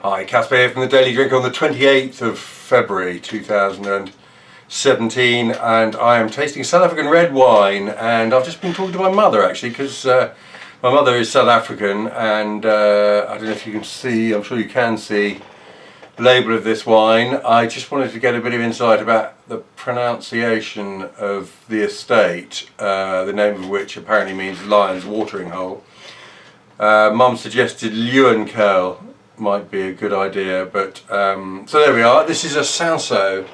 Hi, Caspar here from the Daily Drink on the 28th of February 2017, and I am tasting South African red wine. And I've just been talking to my mother actually, because my mother is South African, and I don't know if you can see, I'm sure you can see the label of this wine. I just wanted to get a bit of insight about the pronunciation of the estate, the name of which apparently means Lion's Watering Hole. Mum suggested Leeuwenkuil might be a good idea, but so there we are. This is a Cinsault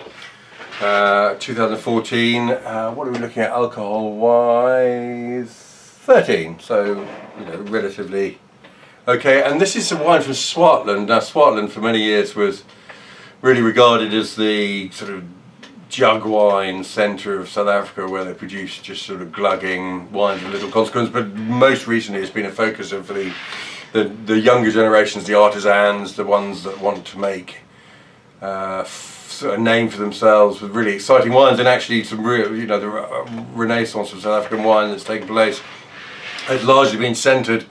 2014. What are we looking at alcohol wise? 13, so you know, relatively okay. And this is a wine from Swartland. Now Swartland for many years was really regarded as the sort of jug wine centre of South Africa, where they produce just sort of glugging wines of little consequence, but most recently it's been a focus of the younger generations, the artisans, the ones that want to make sort of a name for themselves with really exciting wines. And actually some real, you know, the renaissance of South African wine that's taken place has largely been centred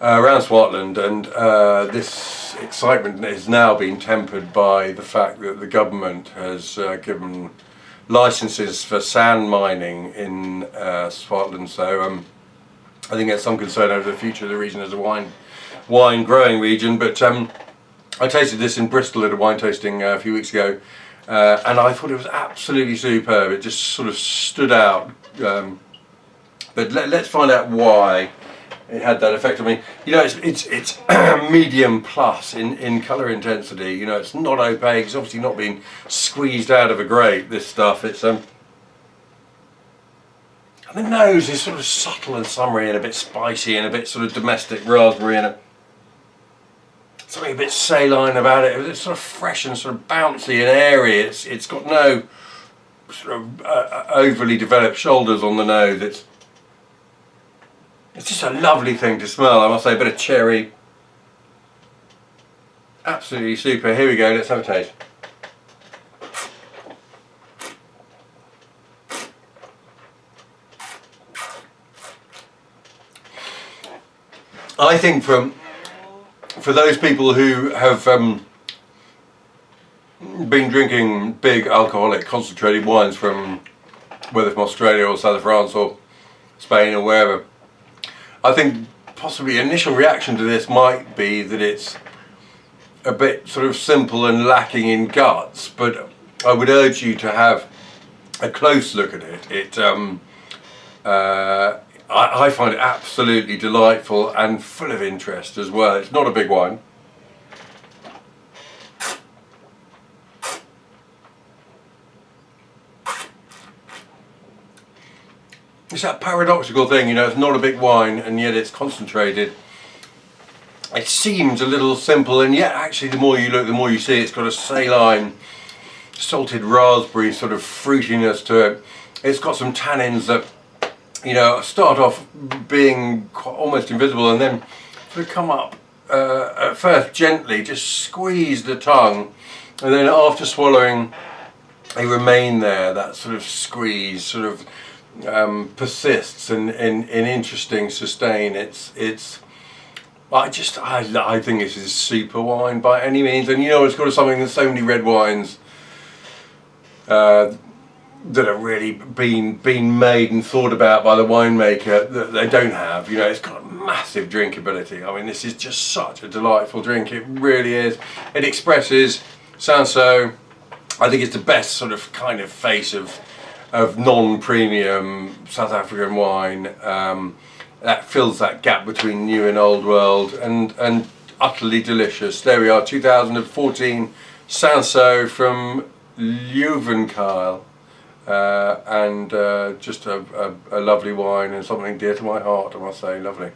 around Swartland, and this excitement has now been tempered by the fact that the government has given licences for sand mining in Swartland. So I think there's some concern over the future of the region as a wine growing region. But I tasted this in Bristol at a wine tasting a few weeks ago, and I thought it was absolutely superb. It just sort of stood out. But let's find out why it had that effect on me. You know, it's medium plus in colour intensity. You know, it's not opaque. It's obviously not been squeezed out of a grape, this stuff. It's the nose is sort of subtle and summery and a bit spicy and a bit sort of domestic raspberry and something a bit saline about it. It's sort of fresh and sort of bouncy and airy. It's got no sort of overly developed shoulders on the nose. It's just a lovely thing to smell, I must say. A bit of cherry. Absolutely super. Here we go, let's have a taste. I think for those people who have been drinking big alcoholic concentrated wines from, whether from Australia or south of France or Spain or wherever, I think possibly initial reaction to this might be that it's a bit sort of simple and lacking in guts, but I would urge you to have a close look at it. I find it absolutely delightful and full of interest as well. It's not a big wine. It's that paradoxical thing, you know, it's not a big wine and yet it's concentrated. It seems a little simple, and yet actually the more you look, the more you see it's got a saline, salted raspberry sort of fruitiness to it. It's got some tannins that, you know, start off being almost invisible and then sort of come up at first gently, just squeeze the tongue, and then after swallowing they remain there. That sort of squeeze sort of persists in interesting sustain. I think this is super wine by any means, and you know, it's got something that so many red wines that have really been made and thought about by the winemaker that they don't have. You know, it's got a massive drinkability. I mean, this is just such a delightful drink. It really is. It expresses Cinsault. I think it's the best sort of kind of face of non-premium South African wine that fills that gap between new and old world, and utterly delicious. There we are, 2014 Cinsault from Leeuwenkuil, and just a lovely wine and something dear to my heart, I must say. Lovely.